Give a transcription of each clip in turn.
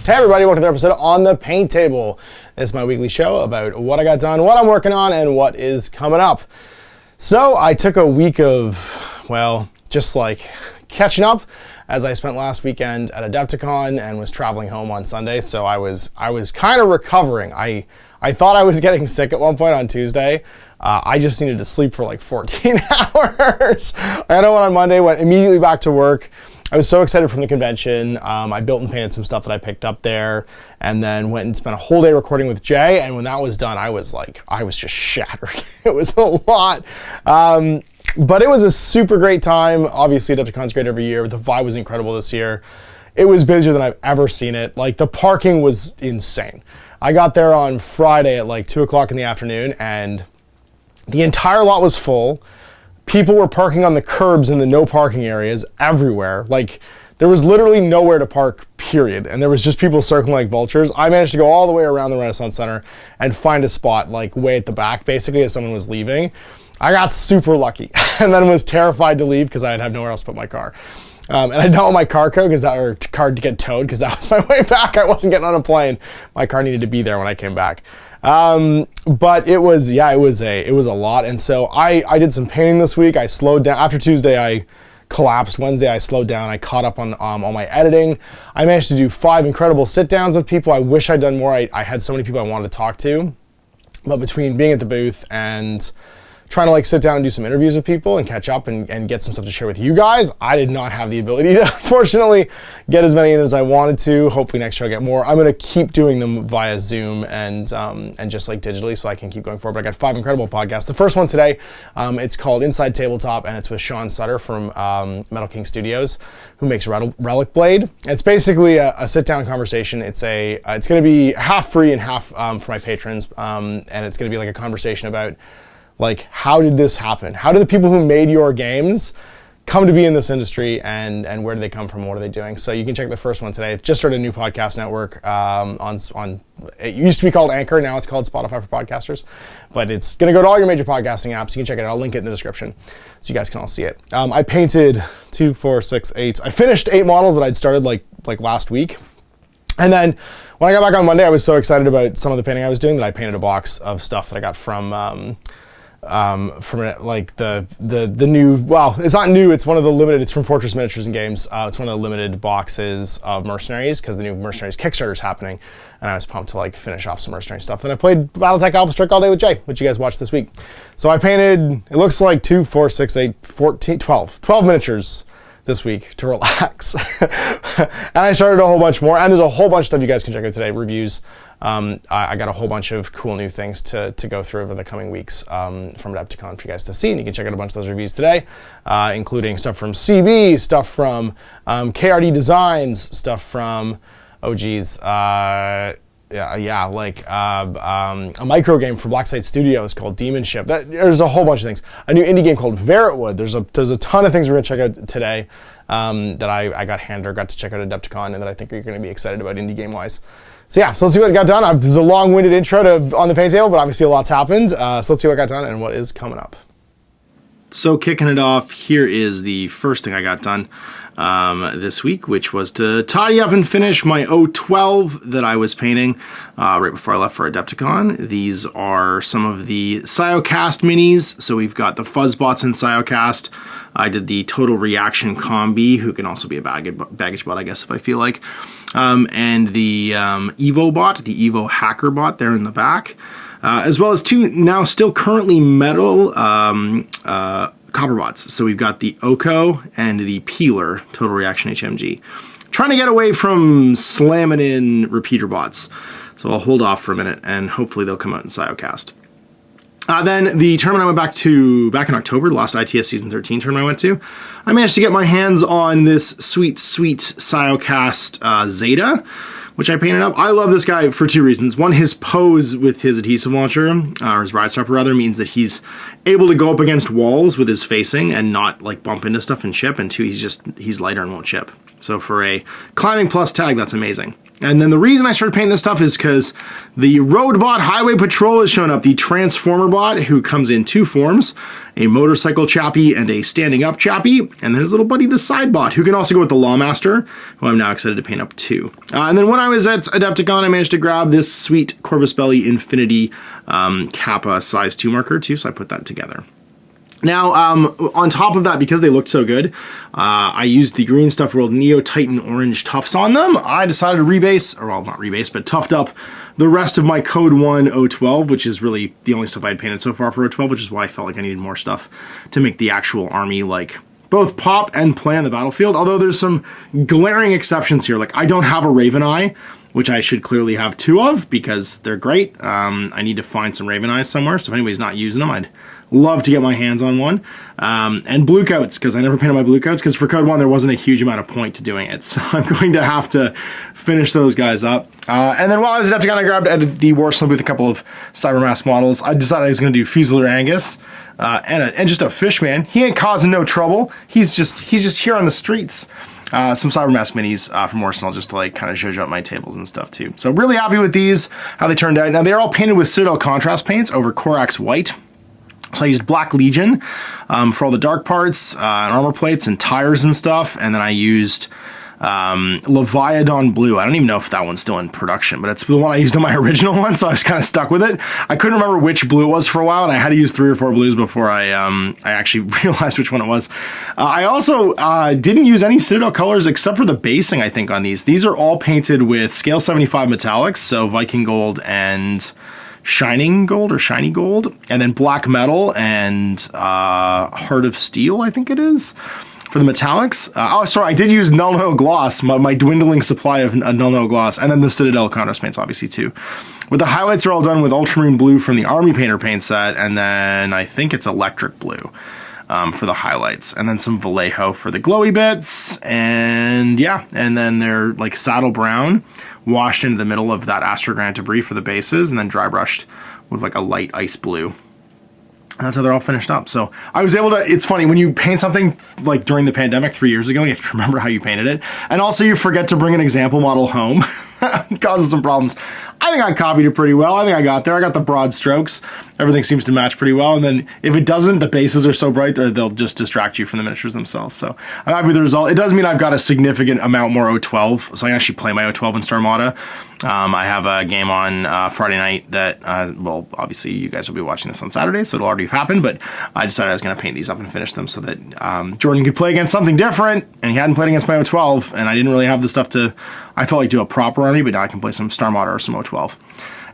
Hey everybody, welcome to the episode On the Paint Table. This is my weekly show about what I got done, what I'm working on, and what is coming up. So I took a week of, well, just like catching up as I spent last weekend at Adepticon and was traveling home on Sunday. So I was kind of recovering. I thought I was getting sick at one point on Tuesday. I just needed to sleep for like 14 hours. I got home on Monday, went immediately back to work. I was so excited from the convention. I built and painted some stuff that I picked up there, and then went and spent a whole day recording with Jay. And when that was done, I was just shattered. It was a lot. But it was a super great time. Obviously, Adepticon's great every year. The vibe was incredible this year. It was busier than I've ever seen it. Like, the parking was insane. I got there on Friday at like 2 o'clock in the afternoon, and the entire lot was full. People were parking on the curbs in the no parking areas everywhere. Like, there was literally nowhere to park, period. And there was just people circling like vultures. I managed to go all the way around the Renaissance Center and find a spot like way at the back, basically, as someone was leaving. I got super lucky and then was terrified to leave because I'd have nowhere else to put my car. And I don't want my car code or card to get towed because that was my way back. I wasn't getting on a plane. My car needed to be there when I came back. But it was a lot. And so I did some painting this week. I slowed down. After Tuesday, I collapsed. Wednesday, I slowed down. I caught up on all my editing. I managed to do 5 incredible sit downs with people. I wish I'd done more. I had so many people I wanted to talk to, but between being at the booth and trying to like sit down and do some interviews with people and catch up and get some stuff to share with you guys, I did not have the ability to, unfortunately, get as many in as I wanted to. Hopefully next year I'll get more. I'm gonna keep doing them via Zoom and just like digitally so I can keep going forward. But I got 5 incredible podcasts. The first one today, it's called Inside Tabletop, and it's with Sean Sutter from Metal King Studios, who makes Relic Blade. It's basically a sit-down conversation. It's gonna be half free and half for my patrons, and it's gonna be like a conversation about, like, how did this happen? How do the people who made your games come to be in this industry, and where do they come from? What are they doing? So you can check the first one today. It's just started a new podcast network on it used to be called Anchor. Now it's called Spotify for podcasters, but it's going to go to all your major podcasting apps. You can check it out. I'll link it in the description so you guys can all see it. I painted 2, 4, 6, 8. I finished 8 models that I'd started like last week. And then when I got back on Monday, I was so excited about some of the painting I was doing that I painted a box of stuff that I got from like the new, well, it's not new, it's one of the limited, it's from Fortress Miniatures and Games. It's one of the limited boxes of Mercenaries because the new Mercenaries Kickstarter is happening, and I was pumped to like finish off some Mercenary stuff. Then I played Battletech Alpha Strike all day with Jay, which you guys watched this week. So I painted, it looks like 2, 4, 6, 8, 14, 12 miniatures this week to relax. And I started a whole bunch more, and there's a whole bunch of stuff you guys can check out today, reviews. I got a whole bunch of cool new things to go through over the coming weeks from Adepticon for you guys to see, and you can check out a bunch of those reviews today, including stuff from CB, stuff from KRD Designs, stuff from, a micro game from Blacksite Studios called Demon Ship. There's a whole bunch of things. A new indie game called Veritwood. There's a ton of things we're gonna check out today that I got to check out at Adepticon, and that I think you're gonna be excited about indie game wise. So yeah, so let's see what got done. This is a long-winded intro to On the Paint Table, but obviously a lot's happened. So let's see what got done and what is coming up. So kicking it off, here is the first thing I got done this week, which was to tidy up and finish my 012 that I was painting right before I left for Adepticon. These are some of the Siocast minis. So we've got the Fuzzbots in Siocast. I did the Total Reaction Combi, who can also be a baggage bot, I guess, if I feel like. And the Evo bot, the Evo Hacker bot there in the back. As well as 2 now still currently metal copper bots. So we've got the Oko and the Peeler Total Reaction HMG. Trying to get away from slamming in repeater bots. So I'll hold off for a minute, and hopefully they'll come out in Siocast. Then the tournament I went back in October, the last ITS Season 13 tournament I went to, I managed to get my hands on this sweet Siocast Zeta, which I painted up. I love this guy for 2 reasons. One, his pose with his adhesive launcher, or his ride stopper rather, means that he's able to go up against walls with his facing and not like bump into stuff and chip. And 2, he's lighter and won't chip. So for a climbing plus tag, that's amazing. And then the reason I started painting this stuff is because the road bot Highway Patrol is showing up, the Transformer bot, who comes in 2 forms, a motorcycle chappie and a standing up chappie, and then his little buddy, the side bot, who can also go with the Lawmaster, who I'm now excited to paint up too. And then when I was at Adepticon, I managed to grab this sweet Corvus Belli Infinity Kappa size 2 marker too, so I put that together. Now, on top of that, because they looked so good, I used the Green Stuff World Neo Titan Orange Tufts on them. I decided to rebase, or well, not rebase, but tuft up the rest of my Code 1 012, which is really the only stuff I'd painted so far for 012, which is why I felt like I needed more stuff to make the actual army, like, both pop and play on the battlefield. Although there's some glaring exceptions here. Like, I don't have a Raven Eye, which I should clearly have 2 of, because they're great. I need to find some Raven Eyes somewhere, so if anybody's not using them, I'd love to get my hands on one. And blue coats, because I never painted my blue coats, because for Code 1 there wasn't a huge amount of point to doing it. So I'm going to have to finish those guys up. And then while I was at Adepticon, I grabbed at the Warslam booth a couple of Cybermask models. I decided I was going to do Fusilier Angus and just a fish man. He ain't causing no trouble. He's just here on the streets. Some Cybermask minis from Arsenal, just to like kind of zhuzh up my tables and stuff too. So really happy with these, how they turned out. Now they're all painted with Citadel contrast paints over Corax white. So I used Black Legion for all the dark parts, and armor plates and tires and stuff, and then I used Leviathan Blue. I don't even know if that one's still in production, but it's the one I used on my original one, so I was kind of stuck with it. I couldn't remember which blue it was for a while, and I had to use 3 or 4 blues before I actually realized which one it was. I also didn't use any Citadel colors except for the basing, I think, on these. These are all painted with Scale 75 metallics, so Viking Gold and Shining Gold or Shiny Gold, and then Black Metal and Heart of Steel, I think it is, for the metallics. Oh, sorry, I did use Null No Gloss, my dwindling supply of Null No Gloss, and then the Citadel contrast paints, obviously, too. But the highlights are all done with Ultramarine Blue from the Army Painter paint set, and then I think it's Electric Blue for the highlights, and then some Vallejo for the glowy bits, and yeah, and then they're like saddle brown, washed into the middle of that Astrogrant debris for the bases, and then dry brushed with like a light ice blue. And that's how they're all finished up. So I was able to, it's funny, when you paint something like during the pandemic 3 years ago, you have to remember how you painted it. And also you forget to bring an example model home. It causes some problems. I think I copied it pretty well. I think I got there. I got the broad strokes. Everything seems to match pretty well. And then if it doesn't, the bases are so bright that they'll just distract you from the miniatures themselves. So I'm happy with the result. It does mean I've got a significant amount more 012. So I can actually play my 012 in Starmada. I have a game on Friday night that, well, obviously you guys will be watching this on Saturday, so it'll already have happened, but I decided I was going to paint these up and finish them so that Jordan could play against something different, and he hadn't played against my 012, and I didn't really have the stuff to, I felt like, do a proper army, but now I can play some Starmada or some 012.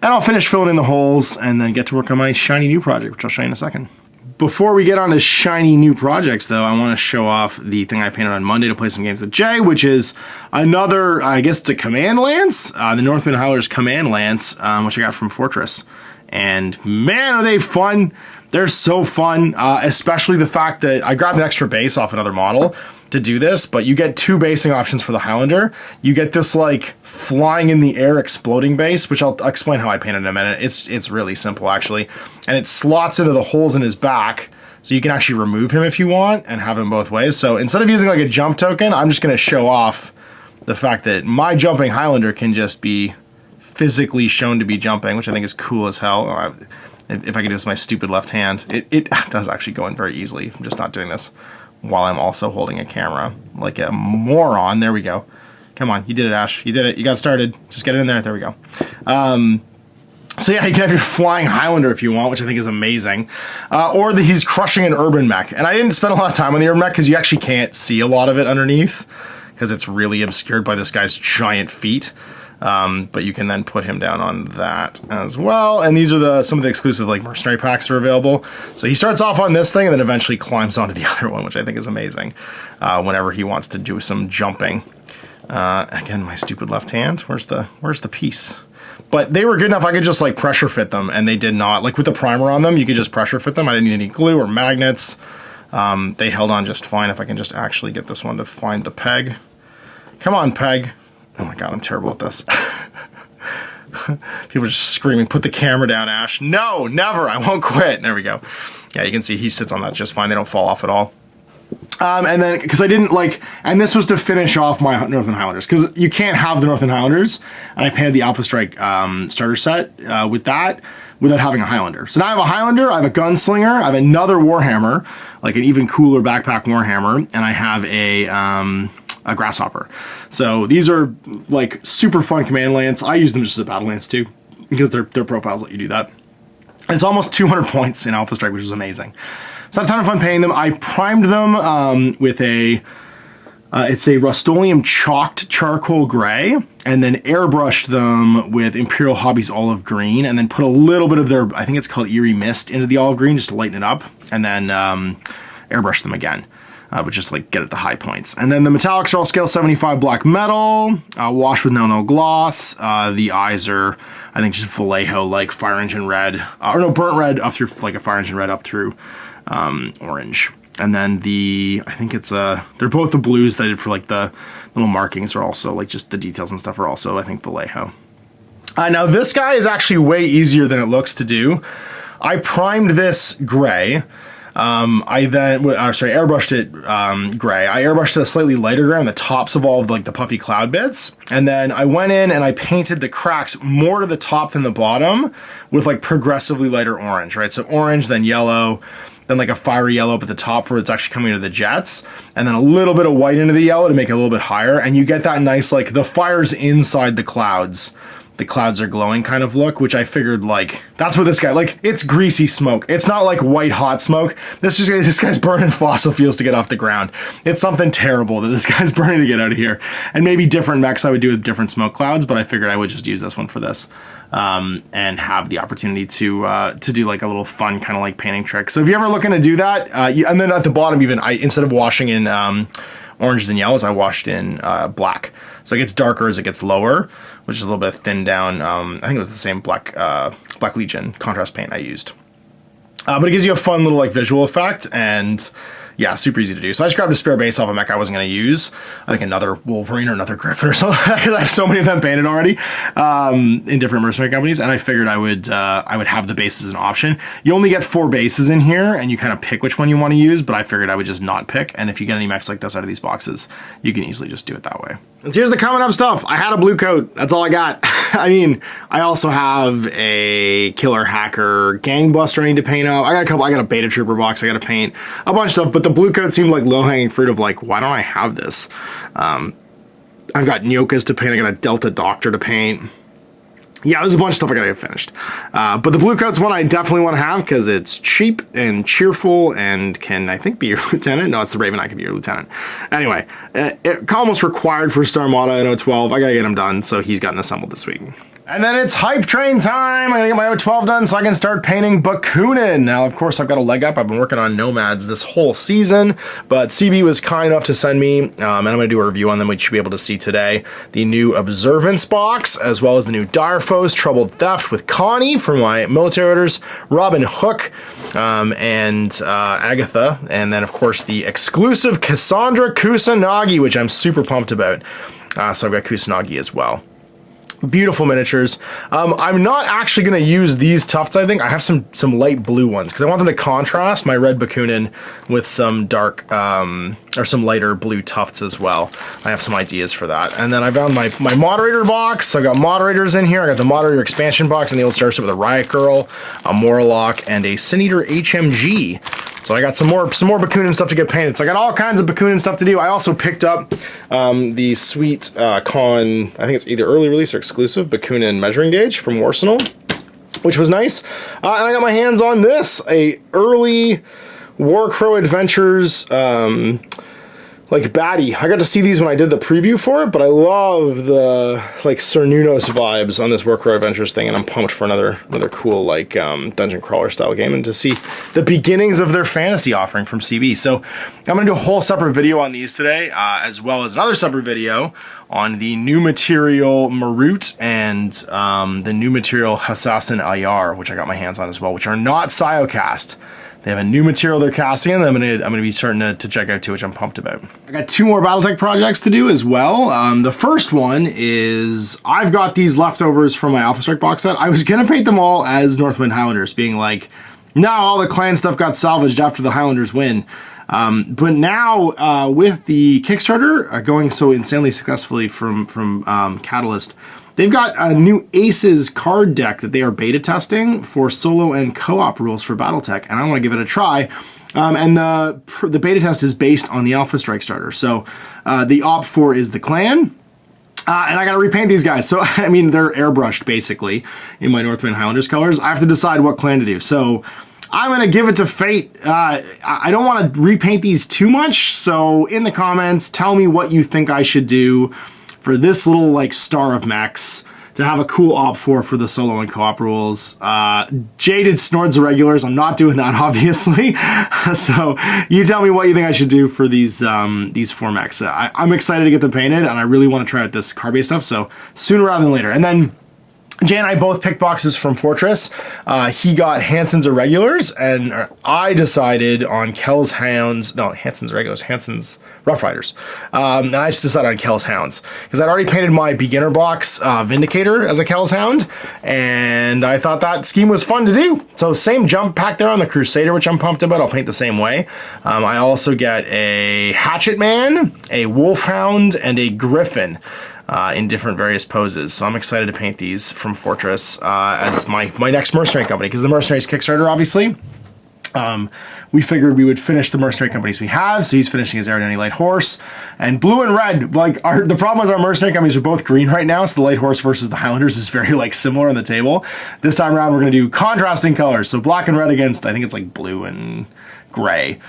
And I'll finish filling in the holes and then get to work on my shiny new project, which I'll show you in a second. Before we get on to shiny new projects, though, I want to show off the thing I painted on Monday to play some games with Jay, which is another, I guess it's a Command Lance, the Northwind Howler's Command Lance, which I got from Fortress. And man, are they fun! They're so fun, especially the fact that I grabbed an extra base off another model to do this, but you get 2 basing options for the Highlander. You get this, like, flying in the air exploding base, which I'll explain how I painted in a minute. It's really simple, actually. And it slots into the holes in his back, so you can actually remove him if you want and have him both ways. So instead of using, like, a jump token, I'm just going to show off the fact that my jumping Highlander can just be physically shown to be jumping, which I think is cool as hell. If I could do this with my stupid left hand, it does actually go in very easily. I'm just not doing this while I'm also holding a camera like a moron. There we go. Come on, you did it, Ash. You did it. You got started. Just get it in there. There we go. So yeah, you can have your flying Highlander if you want, which I think is amazing. Or he's crushing an urban mech. And I didn't spend a lot of time on the urban mech because you actually can't see a lot of it underneath because it's really obscured by this guy's giant feet. But you can then put him down on that as well. And these are some of the exclusive like mercenary packs that are available. So he starts off on this thing and then eventually climbs onto the other one, which I think is amazing whenever he wants to do some jumping. Again, my stupid left hand. Where's the piece? But they were good enough I could just like pressure fit them, and they did not. Like with the primer on them, you could just pressure fit them. I didn't need any glue or magnets. They held on just fine. If I can just actually get this one to find the peg. Come on, peg. Oh my god, I'm terrible at this. People are just screaming, put the camera down, Ash. No, never, I won't quit. There we go. Yeah, you can see he sits on that just fine. They don't fall off at all. And then, because I didn't like, and this was to finish off my Northern Highlanders, because you can't have the Northern Highlanders, and I painted the Alpha Strike starter set with that without having a Highlander. So now I have a Highlander, I have a Gunslinger, I have another Warhammer, like an even cooler backpack Warhammer, and I have a Grasshopper. So these are like super fun command lance. I use them just as a battle lance too, because their profiles let you do that. And it's almost 200 points in Alpha Strike, which is amazing. So I had a ton of fun painting them. I primed them with it's a Rust-Oleum chalked charcoal gray, and then airbrushed them with Imperial Hobbies olive green, and then put a little bit of their, I think it's called Eerie Mist, into the olive green just to lighten it up, and then airbrushed them again. But just like get at the high points. And then the metallics are all scale 75 black metal, washed with no gloss. The eyes are, I think, just Vallejo, like fire engine red, or no, burnt red up through, like a fire engine red up through orange. And then I think it's they're both the blues that I did for like the little markings are also like just the details and stuff are also, I think, Vallejo. Now this guy is actually way easier than it looks to do. I primed this gray. I then, airbrushed it gray. I airbrushed it a slightly lighter gray on the tops of all of like the puffy cloud bits. And then I went in and I painted the cracks more to the top than the bottom with like progressively lighter orange, right? So orange, then yellow, then like a fiery yellow up at the top where it's actually coming into the jets, and then a little bit of white into the yellow to make it a little bit higher. And you get that nice, like the fire's inside the clouds are glowing kind of look, which I figured like, that's what this guy, like it's greasy smoke. It's not like white hot smoke. This guy's burning fossil fuels to get off the ground. It's something terrible that this guy's burning to get out of here. And maybe different mechs I would do with different smoke clouds, but I figured I would just use this one for this. And have the opportunity to do like a little fun kind of like painting trick. So if you're ever looking to do that, and then at the bottom even, instead of washing in oranges and yellows, I washed in black. So it gets darker as it gets lower, which is a little bit thinned down. I think it was the same Black Legion contrast paint I used. But it gives you a fun little like visual effect, and yeah, super easy to do. So I just grabbed a spare base off a mech I wasn't going to use. I think another Wolverine or another Griffin or something, because I have so many of them painted already in different mercenary companies, and I figured I would have the base as an option. You only get 4 bases in here, and you kind of pick which one you want to use, but I figured I would just not pick, and if you get any mechs like this out of these boxes, you can easily just do it that way. And so here's the coming up stuff. I had a blue coat. That's all I got. I mean, I also have a Killer Hacker Gangbuster I need to paint up. I got a Beta Trooper box I got to paint. A bunch of stuff, but the blue coat seemed like low-hanging fruit of like, why don't I have this? I've got Nyokas to paint. I got a Delta Doctor to paint. Yeah, there's a bunch of stuff I gotta get finished. But the blue coat's one I definitely want to have because it's cheap and cheerful and can, I think, be your lieutenant. No, it's the Raven. I can be your lieutenant. Anyway, it almost required for Star Armada in 012. I gotta get him done, so he's gotten assembled this week. And then it's hype train time. I'm gonna get my 012 done so I can start painting Bakunin. Now, of course, I've got a leg up. I've been working on Nomads this whole season, but CB was kind enough to send me, and I'm gonna do a review on them, which you should be able to see today, the new Observance box, as well as the new Dire Foes Troubled Theft with Connie for my military orders, Robin Hook, and Agatha, and then, of course, the exclusive Cassandra Kusanagi, which I'm super pumped about. So I've got Kusanagi as well. Beautiful miniatures. I'm not actually going to use these tufts, I think. I have some light blue ones because I want them to contrast my red Bakunin with some dark, or some lighter blue tufts as well. I have some ideas for that. And then I found my moderator box. So I got moderators in here. I got the moderator expansion box and the old starship with a Riot Girl, a Morlock, and a Sin Eater HMG. So I got some more Bakunin stuff to get painted. So I got all kinds of Bakunin stuff to do. I also picked up the sweet I think it's either early release or exclusive, Bakunin measuring gauge from Warsenal, which was nice. And I got my hands on this, a early Warcrow Adventures like baddie. I got to see these when I did the preview for it, but I love the like Cernunos vibes on this Warcrow Adventures thing, and I'm pumped for another cool like dungeon crawler style game and to see the beginnings of their fantasy offering from CB. So I'm gonna do a whole separate video on these today, as well as another separate video on the new material Marut and the new material Assassin Ayar, which I got my hands on as well, which are not Siocast. They have a new material they're casting, and I'm gonna be starting to check out too, which I'm pumped about. I got 2 more Battletech projects to do as well. The first one is I've got these leftovers from my Alpha Strike box set. I was gonna paint them all as Northwind Highlanders, being like, no, all the clan stuff got salvaged after the Highlanders win. But now with the Kickstarter going so insanely successfully from Catalyst, they've got a new Aces card deck that they are beta testing for solo and co-op rules for Battletech, and I want to give it a try. And the beta test is based on the Alpha Strike starter. So the op4 is the clan. And I got to repaint these guys. So, I mean, they're airbrushed, basically, in my Northwind Highlanders colors. I have to decide what clan to do. So, I'm going to give it to fate. I don't want to repaint these too much. So, in the comments, tell me what you think I should do for this little, like, star of mechs to have a cool op4 for the solo and co-op rules. Jaded Snords Irregulars. I'm not doing that, obviously. So you tell me what you think I should do for these 4 mechs. I'm excited to get them painted, and I really want to try out this card-based stuff, so sooner rather than later. And then Jay and I both picked boxes from Fortress. He got Hansen's Irregulars, and I decided on Kel's Hounds. No, Hansen's Irregulars. Hansen's Rough Riders. And I just decided on Kel's Hounds because I'd already painted my beginner box Vindicator as a Kel's Hound, and I thought that scheme was fun to do. So same jump pack there on the Crusader, which I'm pumped about. I'll paint the same way. I also get a Hatchet Man, a Wolfhound, and a Griffin. In different various poses. So I'm excited to paint these from Fortress as my next Mercenary company, because the Mercenaries Kickstarter, obviously, we figured we would finish the Mercenary companies we have, so he's finishing his Aerodynamic Light Horse. And blue and red, like, the problem is our Mercenary companies are both green right now, so the Light Horse versus the Highlanders is very, like, similar on the table. This time around, we're going to do contrasting colors, so black and red against, I think it's like blue and gray.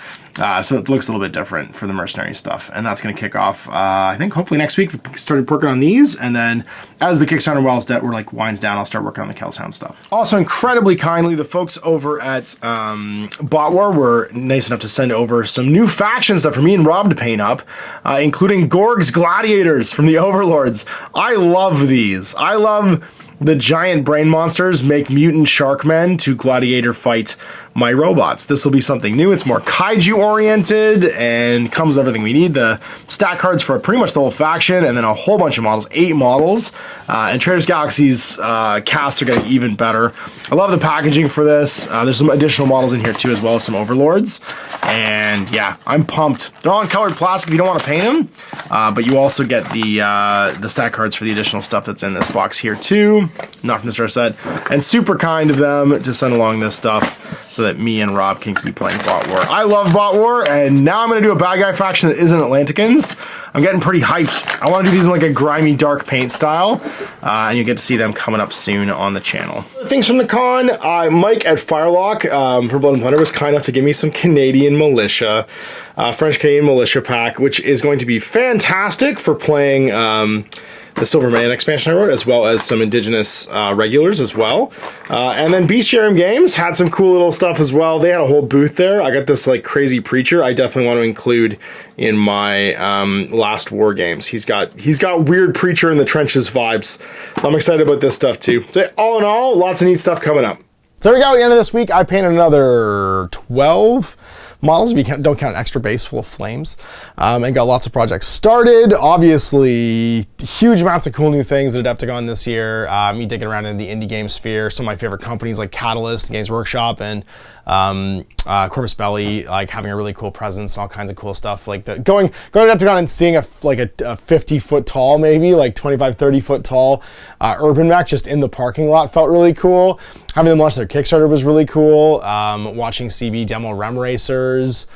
So it looks a little bit different for the Mercenary stuff. And that's going to kick off, I think, hopefully next week. We started working on these. And then as the Kickstarter winds down, I'll start working on the Kel's Hound stuff. Also, incredibly kindly, the folks over at Bot War were nice enough to send over some new faction stuff for me and Rob to paint up, including Gorg's Gladiators from the Overlords. I love these. I love the giant brain monsters make mutant shark men to gladiator fight my robots. This will be something new. It's more kaiju oriented and comes with everything we need. The stat cards for pretty much the whole faction, and then a whole bunch of models, 8 models. And Trader's Galaxy's casts are getting even better. I love the packaging for this. There's some additional models in here too, as well as some Overlords. And yeah, I'm pumped. They're all in colored plastic if you don't want to paint them. But you also get the stat cards for the additional stuff that's in this box here too. Not from the starter set. And super kind of them to send along this stuff so that me and Rob can keep playing Bot War. I love Bot War, and now I'm going to do a bad guy faction that isn't Atlanticans. I'm getting pretty hyped. I want to do these in like a grimy dark paint style, and you'll get to see them coming up soon on the channel. Things from the con, Mike at Firelock for Blood and Plunder was kind enough to give me some Canadian Militia, French-Canadian Militia pack, which is going to be fantastic for playing the Silver Man expansion I wrote, as well as some Indigenous regulars as well. And then Bestiarium Games had some cool little stuff as well. They had a whole booth there. I got this like crazy preacher I definitely want to include in my last war games. He's got weird preacher in the trenches vibes. So I'm excited about this stuff too. So all in all, lots of neat stuff coming up. So there we go, at the end of this week, I painted another 12 models, if you don't count an extra base full of flames, and got lots of projects started. Obviously, huge amounts of cool new things at Adepticon this year. Me digging around in the indie game sphere, some of my favorite companies like Catalyst, Games Workshop, and Corvus Belli, like having a really cool presence and all kinds of cool stuff. Like going to Adepticon and seeing a 50-foot tall, maybe like 25, 30-foot tall urban mech just in the parking lot felt really cool. Having them launch their Kickstarter was really cool. Watching CB demo Rem Racers,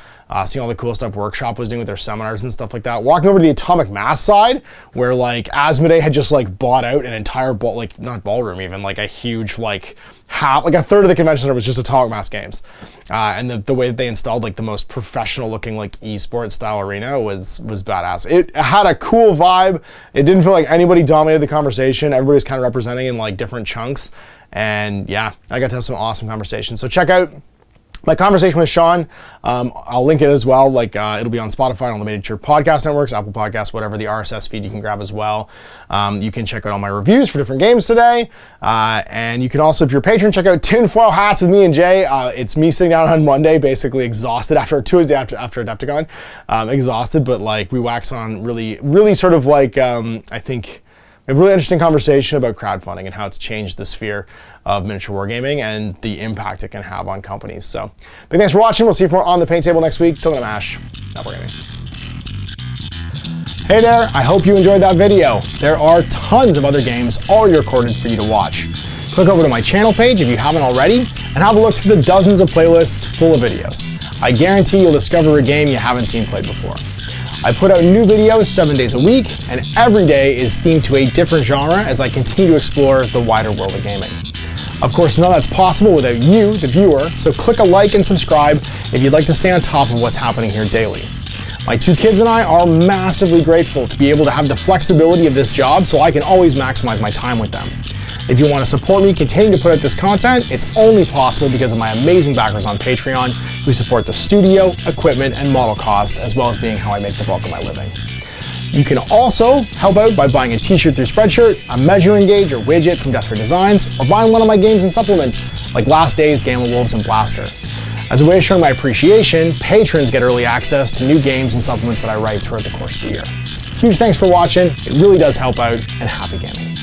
seeing all the cool stuff Workshop was doing with their seminars and stuff like that. Walking over to the Atomic Mass side, where like Asmodee had just like bought out an entire not ballroom even, like a huge like a third of the convention center was just Atomic Mass games. And the way that they installed like the most professional looking like esports style arena was badass. It had a cool vibe. It didn't feel like anybody dominated the conversation. Everybody was kind of representing in like different chunks. And yeah, I got to have some awesome conversations. So check out my conversation with Sean. I'll link it as well. Like it'll be on Spotify, on the major podcast networks, Apple Podcasts, whatever. The RSS feed you can grab as well. You can check out all my reviews for different games today. And you can also, if you're a patron, check out Tinfoil Hats with me and Jay. It's me sitting down on Monday, basically exhausted after Tuesday after Adepticon. Exhausted, but like we wax on really sort of like, I think, a really interesting conversation about crowdfunding and how it's changed the sphere of miniature wargaming and the impact it can have on companies. So, big thanks for watching. We'll see you for more On the Paint Table next week. Till then, I'm Ash. Not wargaming. Hey there, I hope you enjoyed that video. There are tons of other games already recorded for you to watch. Click over to my channel page if you haven't already, and have a look to the dozens of playlists full of videos. I guarantee you'll discover a game you haven't seen played before. I put out new videos 7 days a week, and every day is themed to a different genre as I continue to explore the wider world of gaming. Of course, none of that's possible without you, the viewer, so click a like and subscribe if you'd like to stay on top of what's happening here daily. My 2 kids and I are massively grateful to be able to have the flexibility of this job so I can always maximize my time with them. If you want to support me continuing to put out this content, it's only possible because of my amazing backers on Patreon who support the studio, equipment, and model cost, as well as being how I make the bulk of my living. You can also help out by buying a t-shirt through Spreadshirt, a measuring gauge or widget from Death Ray Designs, or buying one of my games and supplements like Last Days, Gamma Wolves, and Blaster. As a way of showing my appreciation, patrons get early access to new games and supplements that I write throughout the course of the year. Huge thanks for watching, it really does help out, and happy gaming.